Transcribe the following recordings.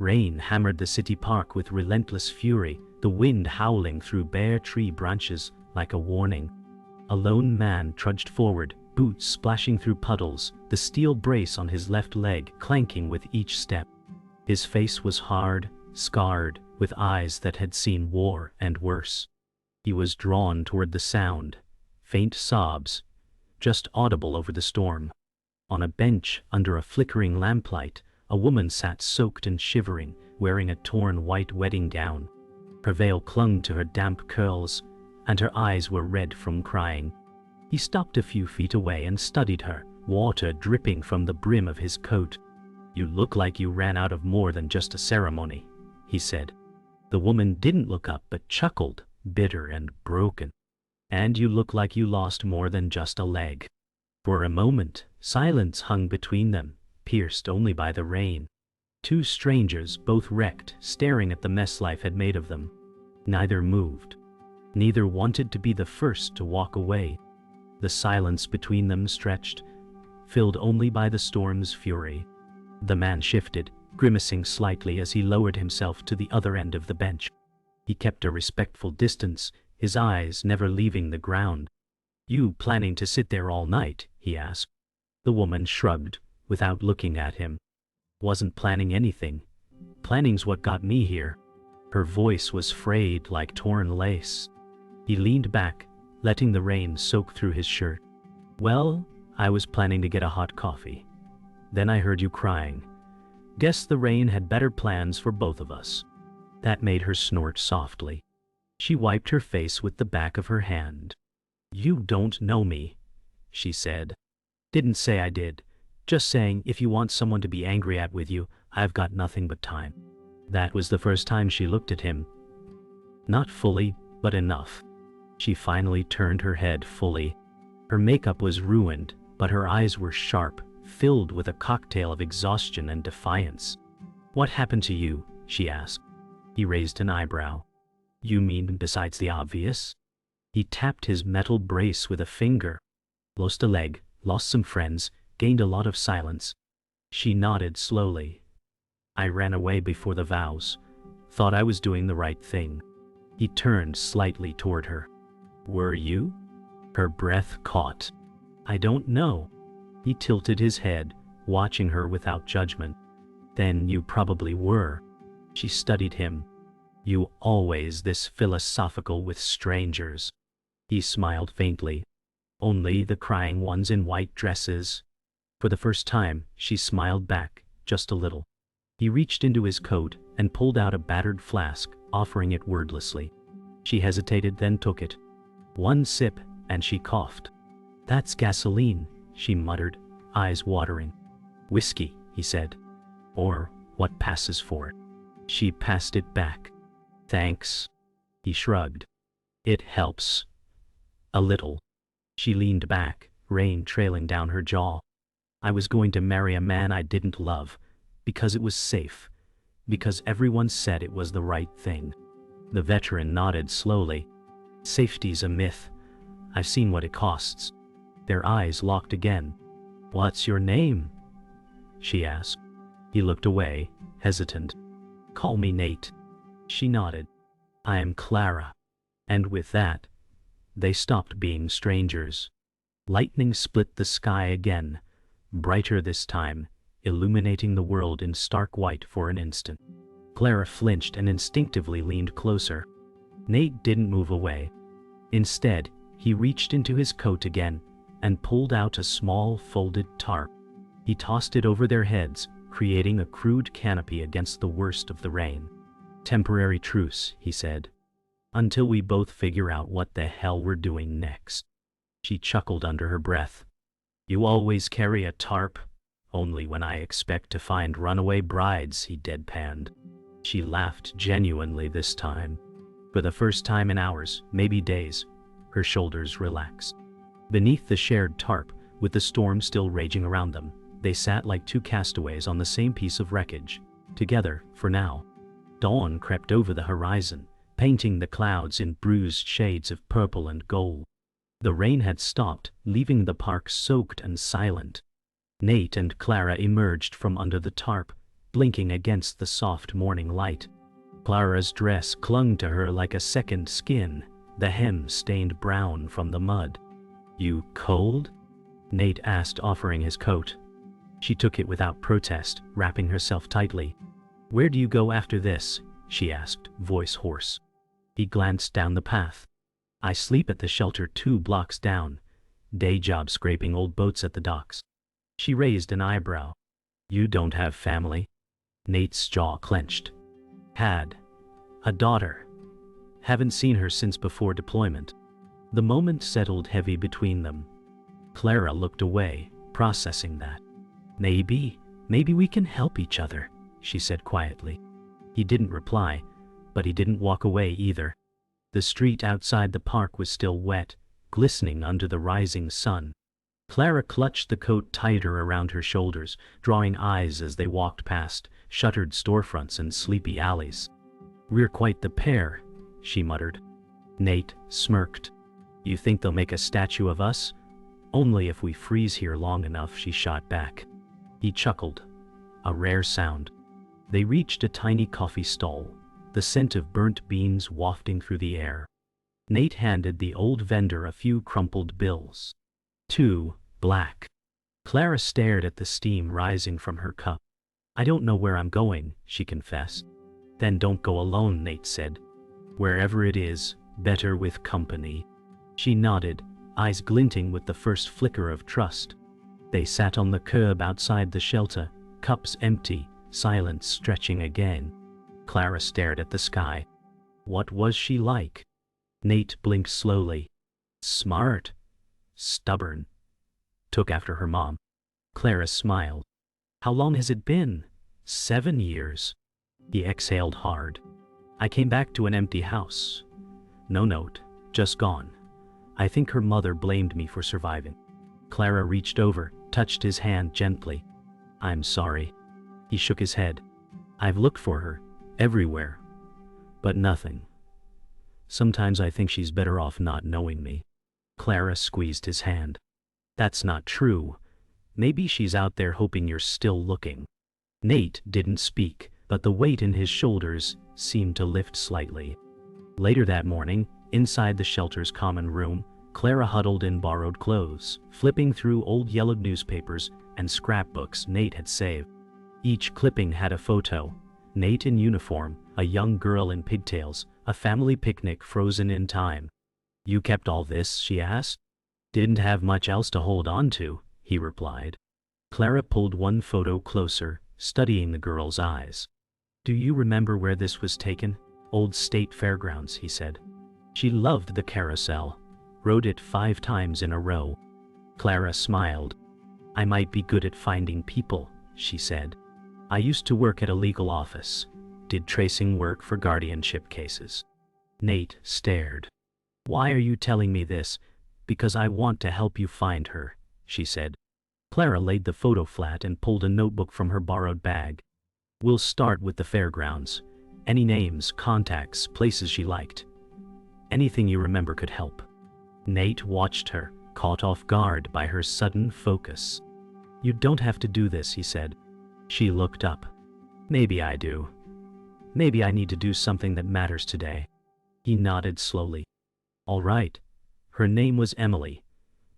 Rain hammered the city park with relentless fury, the wind howling through bare tree branches like a warning. A lone man trudged forward, boots splashing through puddles, the steel brace on his left leg clanking with each step. His face was hard, scarred, with eyes that had seen war and worse. He was drawn toward the sound, faint sobs, just audible over the storm. On a bench under a flickering lamplight, a woman sat soaked and shivering, wearing a torn white wedding gown. Her veil clung to her damp curls, and her eyes were red from crying. He stopped a few feet away and studied her, water dripping from the brim of his coat. "You look like you ran out of more than just a ceremony," he said. The woman didn't look up but chuckled, bitter and broken. "And you look like you lost more than just a leg." For a moment, silence hung between them, pierced only by the rain. Two strangers, both wrecked, staring at the mess life had made of them. Neither moved. Neither wanted to be the first to walk away. The silence between them stretched, filled only by the storm's fury. The man shifted, grimacing slightly as he lowered himself to the other end of the bench. He kept a respectful distance, his eyes never leaving the ground. "You planning to sit there all night?" he asked. The woman shrugged, without looking at him. "Wasn't planning anything. Planning's what got me here." Her voice was frayed like torn lace. He leaned back, letting the rain soak through his shirt. "Well, I was planning to get a hot coffee. Then I heard you crying. Guess the rain had better plans for both of us." That made her snort softly. She wiped her face with the back of her hand. "You don't know me," she said. "Didn't say I did. Just saying if you want someone to be angry at with you, I've got nothing but time." That was the first time she looked at him. Not fully, but enough. She finally turned her head fully. Her makeup was ruined, but her eyes were sharp, filled with a cocktail of exhaustion and defiance. "What happened to you?" she asked. He raised an eyebrow. "You mean besides the obvious?" He tapped his metal brace with a finger. "Lost a leg, lost some friends, gained a lot of silence." She nodded slowly. "I ran away before the vows. Thought I was doing the right thing." He turned slightly toward her. "Were you?" Her breath caught. "I don't know." He tilted his head, watching her without judgment. "Then you probably were." She studied him. "You always this philosophical with strangers." He smiled faintly. "Only the crying ones in white dresses." For the first time, she smiled back, just a little. He reached into his coat and pulled out a battered flask, offering it wordlessly. She hesitated, then took it. One sip, and she coughed. "That's gasoline," she muttered, eyes watering. "Whiskey," he said. "Or what passes for it." She passed it back. "Thanks." He shrugged. "It helps. A little." She leaned back, rain trailing down her jaw. "I was going to marry a man I didn't love, because it was safe, because everyone said it was the right thing." The veteran nodded slowly. "Safety's a myth. I've seen what it costs." Their eyes locked again. "What's your name?" she asked. He looked away, hesitant. "Call me Nate." She nodded. "I am Clara." And with that, they stopped being strangers. Lightning split the sky again, brighter this time, illuminating the world in stark white for an instant. Clara flinched and instinctively leaned closer. Nate didn't move away. Instead, he reached into his coat again and pulled out a small folded tarp. He tossed it over their heads, creating a crude canopy against the worst of the rain. "Temporary truce," he said, "until we both figure out what the hell we're doing next." She chuckled under her breath. "You always carry a tarp?" "Only when I expect to find runaway brides," he deadpanned. She laughed genuinely this time. For the first time in hours, maybe days, her shoulders relaxed. Beneath the shared tarp, with the storm still raging around them, they sat like two castaways on the same piece of wreckage, together for now. Dawn crept over the horizon, painting the clouds in bruised shades of purple and gold. The rain had stopped, leaving the park soaked and silent. Nate and Clara emerged from under the tarp, blinking against the soft morning light. Clara's dress clung to her like a second skin, the hem stained brown from the mud. "You cold?" Nate asked, offering his coat. She took it without protest, wrapping herself tightly. "Where do you go after this?" she asked, voice hoarse. He glanced down the path. "I sleep at the shelter 2 blocks down. Day job scraping old boats at the docks." She raised an eyebrow. "You don't have family?" Nate's jaw clenched. "Had a daughter. Haven't seen her since before deployment." The moment settled heavy between them. Clara looked away, processing that. Maybe we can help each other," she said quietly. He didn't reply, but he didn't walk away either. The street outside the park was still wet, glistening under the rising sun. Clara clutched the coat tighter around her shoulders, drawing eyes as they walked past shuttered storefronts and sleepy alleys. "We're quite the pair," she muttered. Nate smirked. "You think they'll make a statue of us?" "Only if we freeze here long enough," she shot back. He chuckled. A rare sound. They reached a tiny coffee stall, the scent of burnt beans wafting through the air. Nate handed the old vendor a few crumpled bills. 2 black. Clara stared at the steam rising from her cup. "I don't know where I'm going," she confessed. "Then don't go alone," Nate said. "Wherever it is, better with company." She nodded, eyes glinting with the first flicker of trust. They sat on the curb outside the shelter, cups empty, silence stretching again. Clara stared at the sky. What was she like? Nate blinked slowly. Smart. Stubborn. Took after her mom. Clara smiled. "How long has it been?" 7 years. He exhaled hard. "I came back to an empty house. No note, just gone. I think her mother blamed me for surviving." Clara reached over, touched his hand gently. "I'm sorry." He shook his head. "I've looked for her, everywhere. But nothing. Sometimes I think she's better off not knowing me." Clara squeezed his hand. "That's not true. Maybe she's out there hoping you're still looking." Nate didn't speak, but the weight in his shoulders seemed to lift slightly. Later that morning, inside the shelter's common room, Clara huddled in borrowed clothes, flipping through old yellowed newspapers and scrapbooks Nate had saved. Each clipping had a photo. Nate in uniform, a young girl in pigtails, a family picnic frozen in time. "You kept all this?" she asked. "Didn't have much else to hold on to," he replied. Clara pulled one photo closer, studying the girl's eyes. "Do you remember where this was taken?" "Old State Fairgrounds," he said. She loved the carousel. Rode it 5 times in a row. Clara smiled. "I might be good at finding people," she said. "I used to work at a legal office. Did tracing work for guardianship cases." Nate stared. "Why are you telling me this?" "Because I want to help you find her," she said. Clara laid the photo flat and pulled a notebook from her borrowed bag. "We'll start with the fairgrounds. Any names, contacts, places she liked. Anything you remember could help." Nate watched her, caught off guard by her sudden focus. "You don't have to do this," he said. She looked up. "Maybe I do. Maybe I need to do something that matters today." He nodded slowly. "All right." Her name was Emily.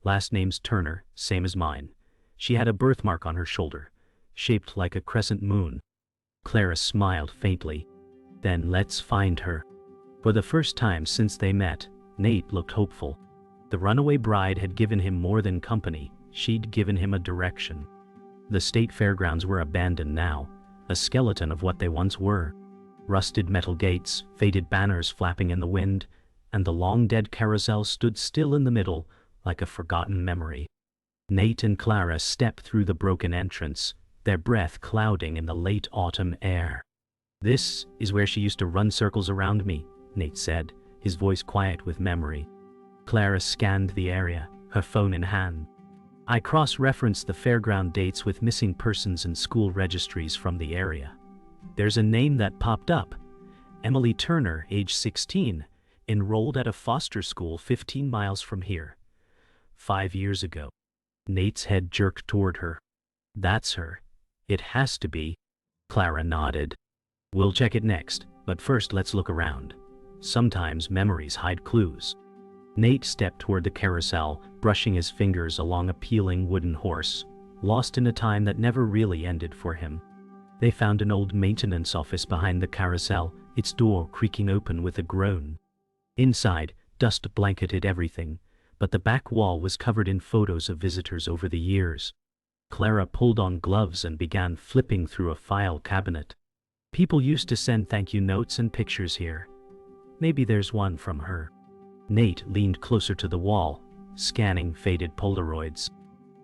Last name's Turner, same as mine. She had a birthmark on her shoulder, shaped like a crescent moon. Clara smiled faintly. "Then let's find her." For the first time since they met, Nate looked hopeful. The runaway bride had given him more than company, she'd given him a direction. The state fairgrounds were abandoned now, a skeleton of what they once were. Rusted metal gates, faded banners flapping in the wind, and the long-dead carousel stood still in the middle, like a forgotten memory. Nate and Clara stepped through the broken entrance, their breath clouding in the late autumn air. "This is where she used to run circles around me," Nate said, his voice quiet with memory. Clara scanned the area, her phone in hand. "I cross-referenced the fairground dates with missing persons and school registries from the area. There's a name that popped up. Emily Turner, age 16, enrolled at a foster school 15 miles from here. 5 years ago." Nate's head jerked toward her. "That's her. It has to be." Clara nodded. We'll check it next, but first let's look around. Sometimes memories hide clues. Nate stepped toward the carousel, brushing his fingers along a peeling wooden horse, lost in a time that never really ended for him. They found an old maintenance office behind the carousel, its door creaking open with a groan. Inside, dust blanketed everything, but the back wall was covered in photos of visitors over the years. Clara pulled on gloves and began flipping through a file cabinet. People used to send thank you notes and pictures here. Maybe there's one from her. Nate leaned closer to the wall, scanning faded Polaroids.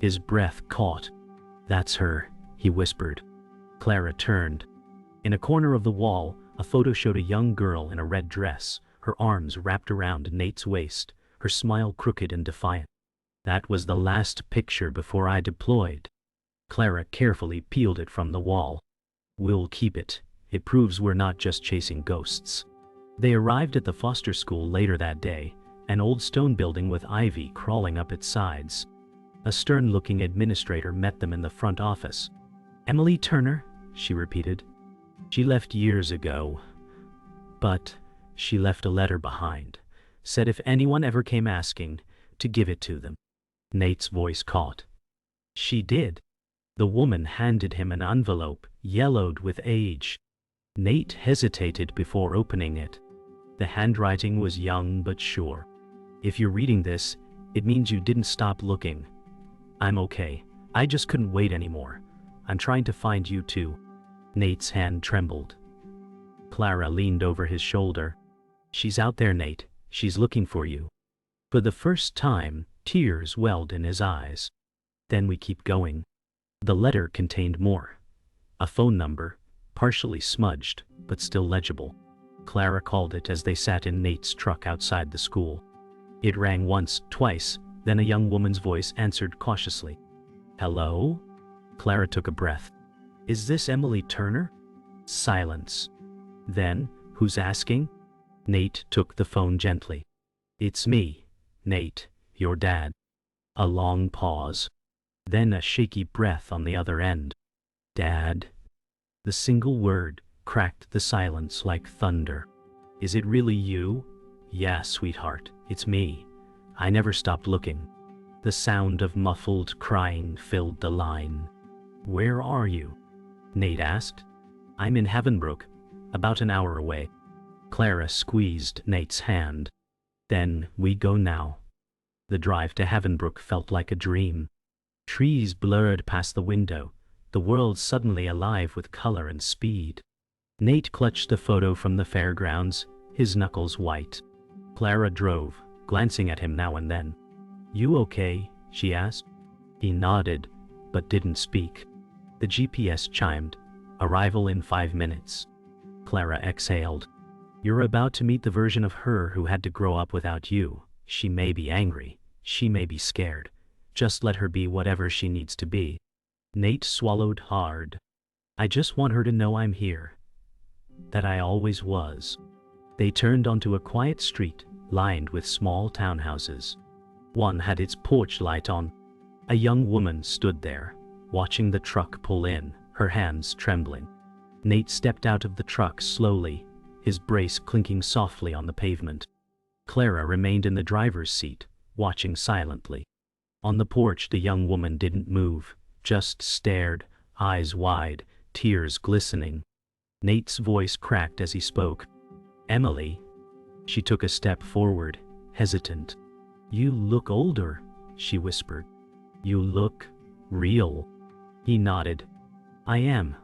His breath caught. That's her, he whispered. Clara turned. In a corner of the wall, a photo showed a young girl in a red dress, her arms wrapped around Nate's waist, her smile crooked and defiant. That was the last picture before I deployed. Clara carefully peeled it from the wall. We'll keep it. It proves we're not just chasing ghosts. They arrived at the foster school later that day, an old stone building with ivy crawling up its sides. A stern-looking administrator met them in the front office. Emily Turner, she repeated. She left years ago. But she left a letter behind. Said if anyone ever came asking, to give it to them. Nate's voice caught. She did. The woman handed him an envelope, yellowed with age. Nate hesitated before opening it. The handwriting was young but sure. If you're reading this, it means you didn't stop looking. I'm okay. I just couldn't wait anymore. I'm trying to find you too. Nate's hand trembled. Clara leaned over his shoulder. She's out there, Nate. She's looking for you. For the first time, tears welled in his eyes. Then we keep going. The letter contained more. A phone number, partially smudged, but still legible. Clara called it as they sat in Nate's truck outside the school. It rang once, twice, then a young woman's voice answered cautiously. Hello? Clara took a breath. Is this Emily Turner? Silence. Then, who's asking? Nate took the phone gently. It's me, Nate, your dad. A long pause. Then a shaky breath on the other end. Dad. The single word cracked the silence like thunder. Is it really you? Yeah, sweetheart, it's me. I never stopped looking. The sound of muffled crying filled the line. Where are you? Nate asked. I'm in Havenbrook, about an hour away. Clara squeezed Nate's hand. Then we go now. The drive to Havenbrook felt like a dream. Trees blurred past the window, the world suddenly alive with color and speed. Nate clutched a photo from the fairgrounds, his knuckles white. Clara drove, glancing at him now and then. You okay? She asked. He nodded, but didn't speak. The GPS chimed. Arrival in 5 minutes. Clara exhaled. You're about to meet the version of her who had to grow up without you. She may be angry. She may be scared. Just let her be whatever she needs to be. Nate swallowed hard. I just want her to know I'm here. That I always was. They turned onto a quiet street, lined with small townhouses. One had its porch light on. A young woman stood there, watching the truck pull in, her hands trembling. Nate stepped out of the truck slowly, his brace clinking softly on the pavement. Clara remained in the driver's seat, watching silently. On the porch, the young woman didn't move, just stared, eyes wide, tears glistening. Nate's voice cracked as he spoke. Emily. She took a step forward, hesitant. You look older, she whispered. You look real. He nodded. I am.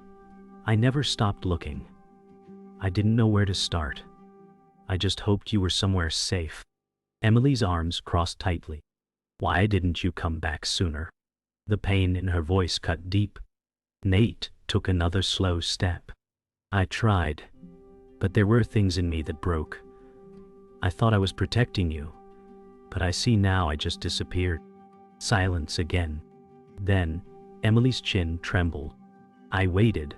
I never stopped looking. I didn't know where to start. I just hoped you were somewhere safe. Emily's arms crossed tightly. Why didn't you come back sooner? The pain in her voice cut deep. Nate took another slow step. I tried, but there were things in me that broke. I thought I was protecting you, but I see now I just disappeared. Silence again. Then, Emily's chin trembled. I waited,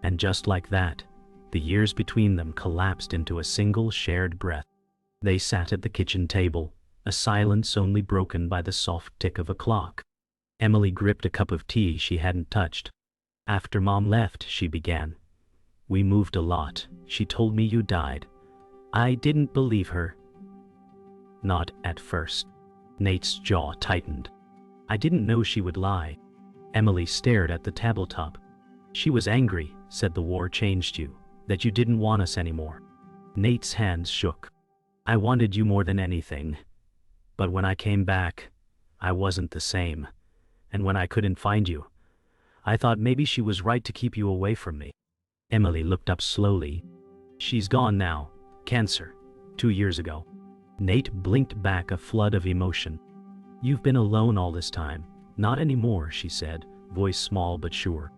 and just like that, the years between them collapsed into a single shared breath. They sat at the kitchen table, a silence only broken by the soft tick of a clock. Emily gripped a cup of tea she hadn't touched. After Mom left, she began. We moved a lot. She told me you died. I didn't believe her. Not at first. Nate's jaw tightened. I didn't know she would lie. Emily stared at the tabletop. She was angry, said the war changed you, that you didn't want us anymore. Nate's hands shook. I wanted you more than anything. But when I came back, I wasn't the same. And when I couldn't find you, I thought maybe she was right to keep you away from me. Emily looked up slowly. She's gone now. Cancer. 2 years ago. Nate blinked back a flood of emotion. You've been alone all this time. Not anymore, she said, voice small but sure.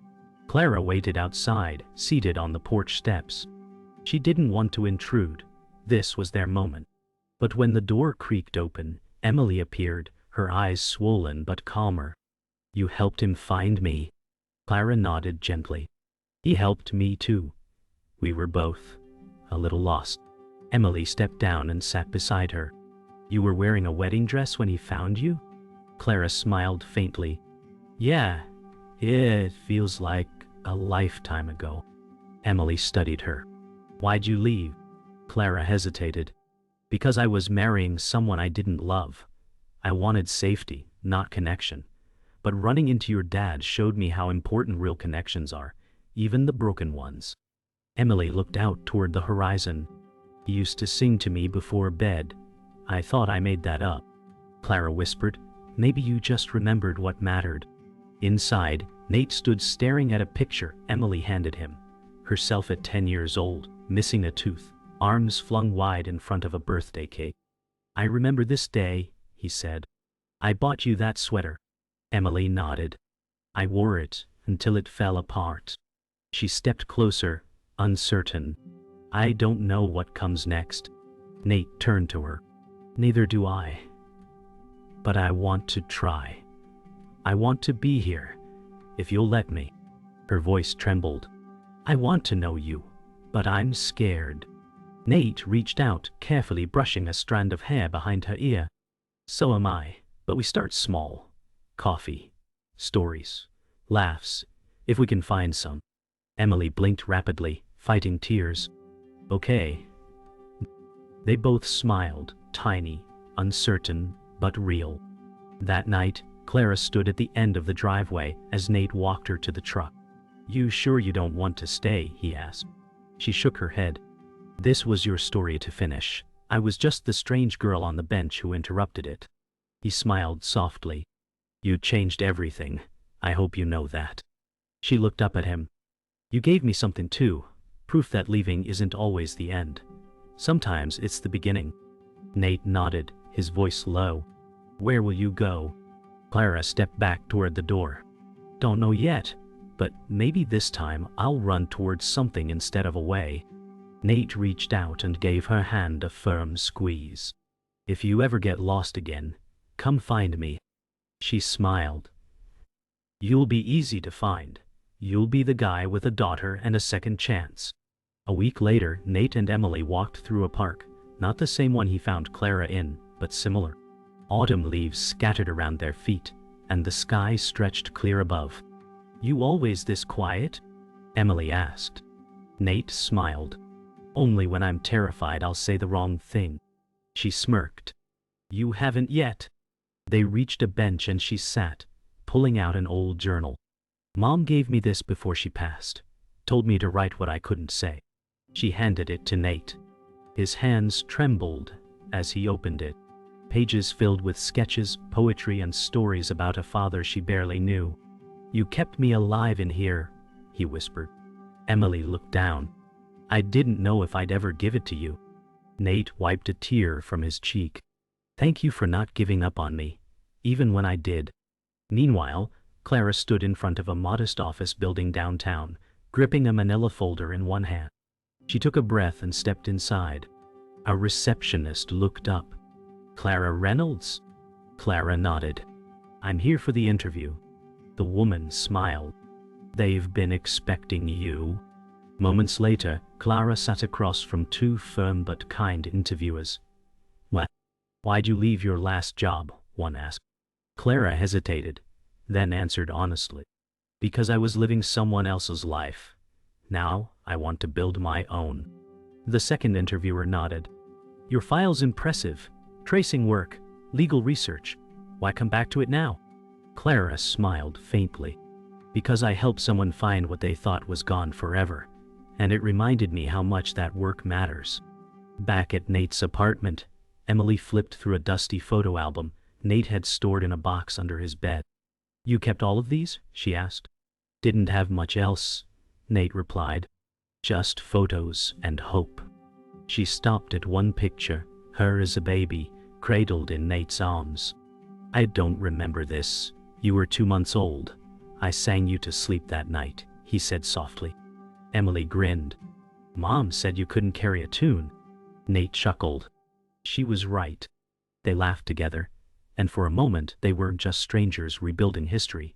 Clara waited outside, seated on the porch steps. She didn't want to intrude. This was their moment. But when the door creaked open, Emily appeared, her eyes swollen but calmer. You helped him find me. Clara nodded gently. He helped me too. We were both a little lost. Emily stepped down and sat beside her. You were wearing a wedding dress when he found you? Clara smiled faintly. Yeah, it feels like a lifetime ago. Emily studied her. Why'd you leave? Clara hesitated. Because I was marrying someone I didn't love. I wanted safety, not connection. But running into your dad showed me how important real connections are, even the broken ones. Emily looked out toward the horizon. He used to sing to me before bed. I thought I made that up. Clara whispered, maybe you just remembered what mattered. Inside, Nate stood staring at a picture Emily handed him. Herself at 10 years old, missing a tooth, arms flung wide in front of a birthday cake. I remember this day, he said. I bought you that sweater. Emily nodded. I wore it until it fell apart. She stepped closer, uncertain. I don't know what comes next. Nate turned to her. Neither do I. But I want to try. I want to be here, if you'll let me. Her voice trembled. I want to know you, but I'm scared. Nate reached out, carefully brushing a strand of hair behind her ear. So am I, but we start small. Coffee, stories, laughs, if we can find some. Emily blinked rapidly, fighting tears. Okay. They both smiled, tiny, uncertain, but real. That night, Clara stood at the end of the driveway as Nate walked her to the truck. You sure you don't want to stay? He asked. She shook her head. This was your story to finish. I was just the strange girl on the bench who interrupted it. He smiled softly. You changed everything. I hope you know that. She looked up at him. You gave me something too. Proof that leaving isn't always the end. Sometimes it's the beginning. Nate nodded, his voice low. Where will you go? Clara stepped back toward the door. Don't know yet, but maybe this time I'll run towards something instead of away. Nate reached out and gave her hand a firm squeeze. If you ever get lost again, come find me. She smiled. You'll be easy to find. You'll be the guy with a daughter and a second chance. A week later, Nate and Emily walked through a park, not the same one he found Clara in, but similar. Autumn leaves scattered around their feet, and the sky stretched clear above. You always this quiet? Emily asked. Nate smiled. Only when I'm terrified I'll say the wrong thing. She smirked. You haven't yet. They reached a bench and she sat, pulling out an old journal. Mom gave me this before she passed. Told me to write what I couldn't say. She handed it to Nate. His hands trembled as he opened it. Pages filled with sketches, poetry, and stories about a father she barely knew. You kept me alive in here, he whispered. Emily looked down. I didn't know if I'd ever give it to you. Nate wiped a tear from his cheek. Thank you for not giving up on me, even when I did. Meanwhile, Clara stood in front of a modest office building downtown, gripping a manila folder in one hand. She took a breath and stepped inside. A receptionist looked up. Clara Reynolds? Clara nodded. I'm here for the interview. The woman smiled. They've been expecting you. Moments later, Clara sat across from two firm but kind interviewers. What? Why'd you leave your last job? One asked. Clara hesitated, then answered honestly. Because I was living someone else's life. Now, I want to build my own. The second interviewer nodded. Your file's impressive. Tracing work, legal research. Why come back to it now? Clara smiled faintly. Because I helped someone find what they thought was gone forever. And it reminded me how much that work matters. Back at Nate's apartment, Emily flipped through a dusty photo album Nate had stored in a box under his bed. You kept all of these? She asked. Didn't have much else, Nate replied. Just photos and hope. She stopped at one picture, her as a baby, cradled in Nate's arms. I don't remember this. You were 2 months old. I sang you to sleep that night, he said softly. Emily grinned. Mom said you couldn't carry a tune. Nate chuckled. She was right. They laughed together, and for a moment they weren't just strangers rebuilding history.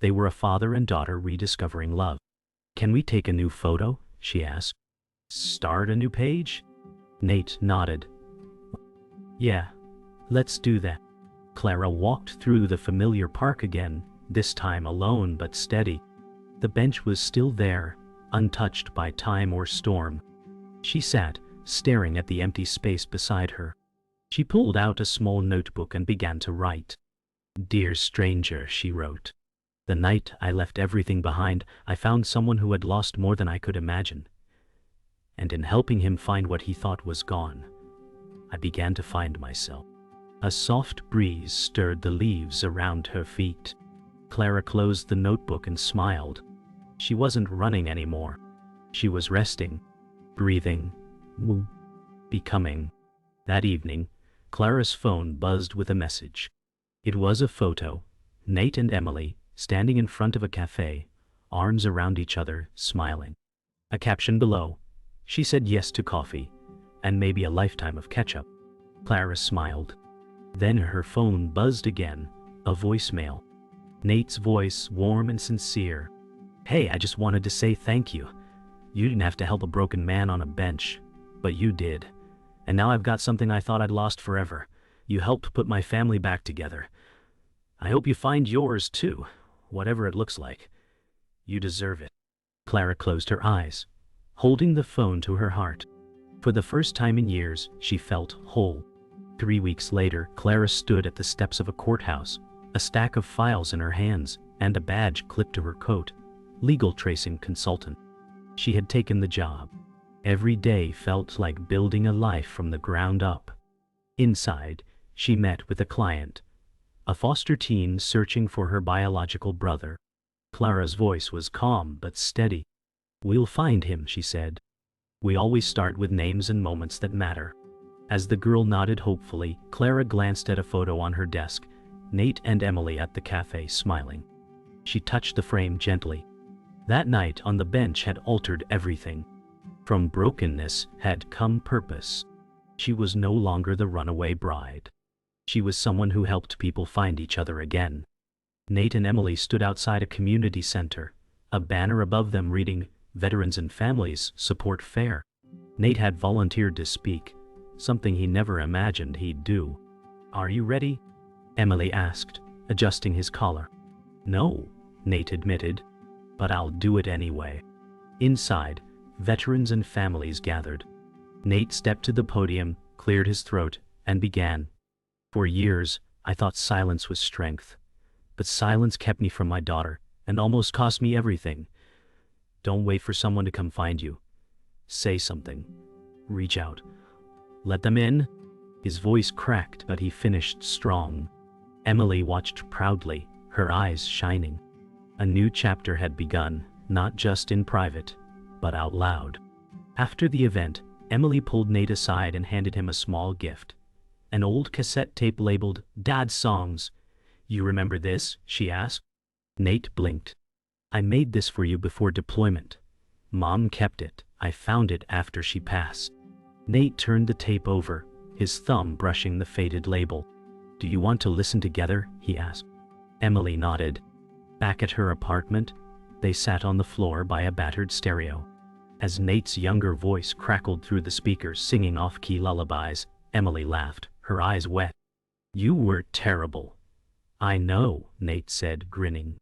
They were a father and daughter rediscovering love. Can we take a new photo? She asked. Start a new page? Nate nodded. Yeah, let's do that. Clara walked through the familiar park again, this time alone but steady. The bench was still there, untouched by time or storm. She sat, staring at the empty space beside her. She pulled out a small notebook and began to write. Dear stranger, she wrote. The night I left everything behind, I found someone who had lost more than I could imagine. And in helping him find what he thought was gone, I began to find myself. A soft breeze stirred the leaves around her feet. Clara closed the notebook and smiled. She wasn't running anymore. She was resting, breathing, becoming. That evening, Clara's phone buzzed with a message. It was a photo, Nate and Emily, standing in front of a cafe, arms around each other, smiling. A caption below, she said yes to coffee, and maybe a lifetime of ketchup. Clara smiled. Then her phone buzzed again, a voicemail. Nate's voice, warm and sincere. Hey, I just wanted to say thank you. You didn't have to help a broken man on a bench, but you did. And now I've got something I thought I'd lost forever. You helped put my family back together. I hope you find yours too, whatever it looks like. You deserve it. Clara closed her eyes, holding the phone to her heart. For the first time in years, she felt whole. 3 weeks later, Clara stood at the steps of a courthouse, a stack of files in her hands, and a badge clipped to her coat. Legal tracing consultant. She had taken the job. Every day felt like building a life from the ground up. Inside, she met with a client, a foster teen searching for her biological brother. Clara's voice was calm but steady. We'll find him, she said. We always start with names and moments that matter. As the girl nodded hopefully, Clara glanced at a photo on her desk, Nate and Emily at the cafe smiling. She touched the frame gently. That night on the bench had altered everything. From brokenness had come purpose. She was no longer the runaway bride. She was someone who helped people find each other again. Nate and Emily stood outside a community center, a banner above them reading, Veterans and Families Support Fair. Nate had volunteered to speak, something he never imagined he'd do. Are you ready? Emily asked, adjusting his collar. No, Nate admitted, but I'll do it anyway. Inside, veterans and families gathered. Nate stepped to the podium, cleared his throat, and began. For years, I thought silence was strength. But silence kept me from my daughter, and almost cost me everything. Don't wait for someone to come find you. Say something. Reach out. Let them in? His voice cracked, but he finished strong. Emily watched proudly, her eyes shining. A new chapter had begun, not just in private, but out loud. After the event, Emily pulled Nate aside and handed him a small gift. An old cassette tape labeled, Dad's Songs. You remember this? She asked. Nate blinked. I made this for you before deployment. Mom kept it. I found it after she passed. Nate turned the tape over, his thumb brushing the faded label. Do you want to listen together? He asked. Emily nodded. Back at her apartment, they sat on the floor by a battered stereo. As Nate's younger voice crackled through the speakers singing off-key lullabies, Emily laughed, her eyes wet. You were terrible. I know, Nate said, grinning.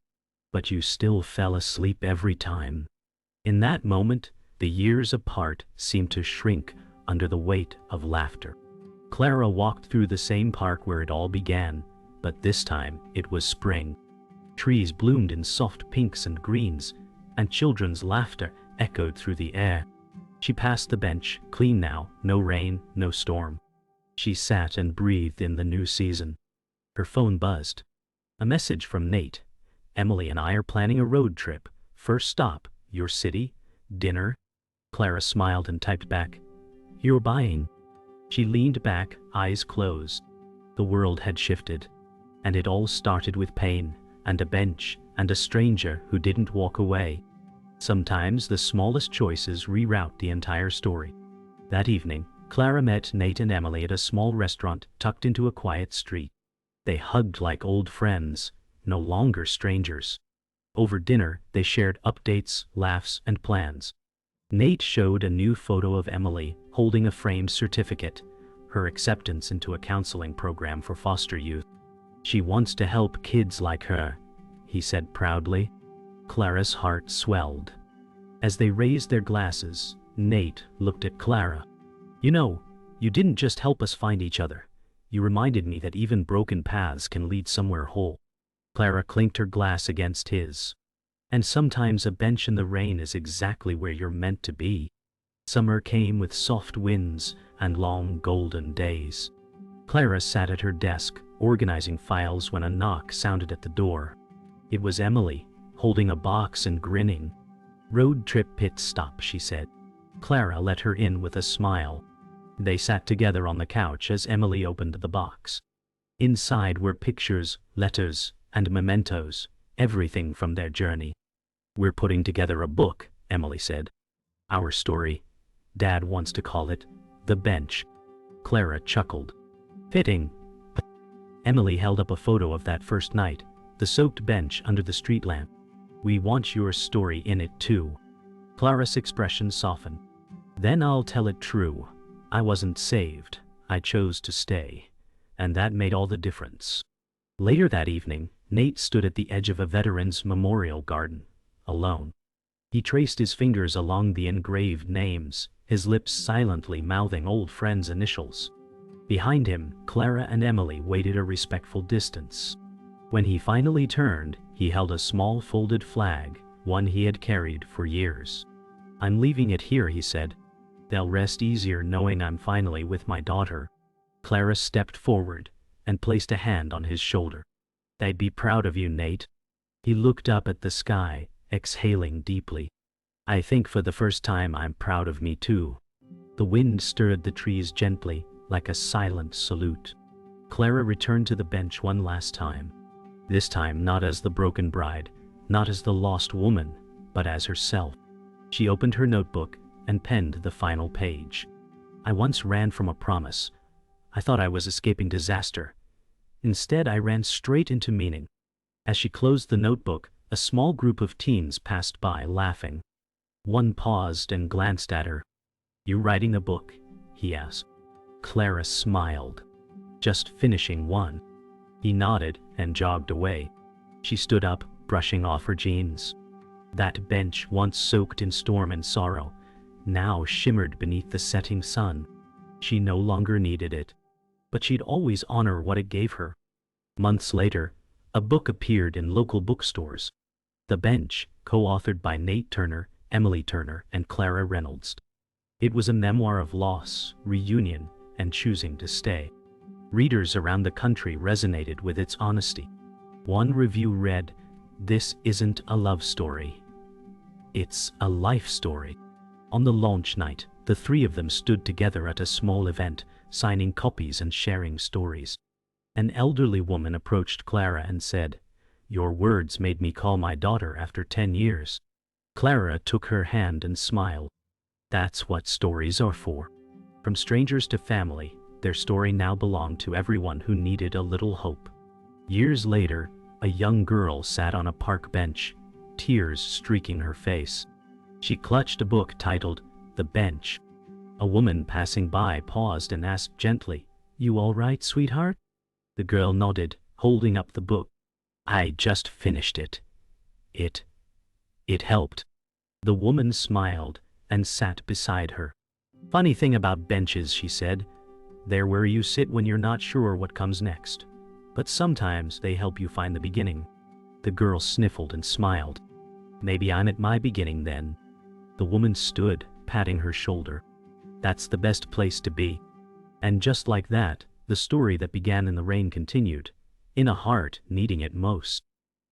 but you still fell asleep every time. In that moment, the years apart seemed to shrink under the weight of laughter. Clara walked through the same park where it all began, but this time it was spring. Trees bloomed in soft pinks and greens, and children's laughter echoed through the air. She passed the bench, clean now, no rain, no storm. She sat and breathed in the new season. Her phone buzzed. A message from Nate. Emily and I are planning a road trip. First stop, your city, dinner. Clara smiled and typed back, "You're buying." She leaned back, eyes closed. The world had shifted, and it all started with pain, and a bench, and a stranger who didn't walk away. Sometimes the smallest choices reroute the entire story. That evening, Clara met Nate and Emily at a small restaurant tucked into a quiet street. They hugged like old friends, no longer strangers. Over dinner, they shared updates, laughs, and plans. Nate showed a new photo of Emily holding a framed certificate, her acceptance into a counseling program for foster youth. "She wants to help kids like her," he said proudly. Clara's heart swelled. As they raised their glasses, Nate looked at Clara. "You know, you didn't just help us find each other. You reminded me that even broken paths can lead somewhere whole." Clara clinked her glass against his. "And sometimes a bench in the rain is exactly where you're meant to be." Summer came with soft winds and long golden days. Clara sat at her desk, organizing files when a knock sounded at the door. It was Emily, holding a box and grinning. "Road trip pit stop," she said. Clara let her in with a smile. They sat together on the couch as Emily opened the box. Inside were pictures, letters, and mementos, everything from their journey. "We're putting together a book," Emily said. "Our story. Dad wants to call it The Bench." Clara chuckled. "Fitting." Emily held up a photo of that first night, the soaked bench under the street lamp. "We want your story in it too." Clara's expression softened. "Then I'll tell it true. I wasn't saved. I chose to stay. And that made all the difference." Later that evening, Nate stood at the edge of a veteran's memorial garden, alone. He traced his fingers along the engraved names, his lips silently mouthing old friends' initials. Behind him, Clara and Emily waited a respectful distance. When he finally turned, he held a small folded flag, one he had carried for years. "I'm leaving it here," he said. "They'll rest easier knowing I'm finally with my daughter." Clara stepped forward and placed a hand on his shoulder. "They'd be proud of you, Nate." He looked up at the sky, exhaling deeply. "I think for the first time I'm proud of me too." The wind stirred the trees gently, like a silent salute. Clara returned to the bench one last time. This time not as the broken bride, not as the lost woman, but as herself. She opened her notebook and penned the final page. "I once ran from a promise. I thought I was escaping disaster. Instead, I ran straight into meaning." As she closed the notebook, a small group of teens passed by, laughing. One paused and glanced at her. "You writing a book?" he asked. Clara smiled. "Just finishing one." He nodded and jogged away. She stood up, brushing off her jeans. That bench, once soaked in storm and sorrow, now shimmered beneath the setting sun. She no longer needed it, but she'd always honor what it gave her. Months later, a book appeared in local bookstores. The Bench, co-authored by Nate Turner, Emily Turner, and Clara Reynolds. It was a memoir of loss, reunion, and choosing to stay. Readers around the country resonated with its honesty. One review read, "This isn't a love story. It's a life story." On the launch night, the three of them stood together at a small event, signing copies and sharing stories. An elderly woman approached Clara and said, "Your words made me call my daughter after 10 years. Clara took her hand and smiled. That's what stories are for. From strangers to family, their story now belonged to everyone who needed a little hope. Years later, a young girl sat on a park bench, tears streaking her face. She clutched a book titled The Bench. A woman passing by paused and asked gently, "You all right, sweetheart?" The girl nodded, holding up the book. "I just finished it. It helped. The woman smiled and sat beside her. Funny thing about benches, she said. They're where you sit when you're not sure what comes next. But sometimes they help you find the beginning. The girl sniffled and smiled. Maybe I'm at my beginning then. The woman stood, patting her shoulder. That's the best place to be. And just like that, the story that began in the rain continued, in a heart needing it most.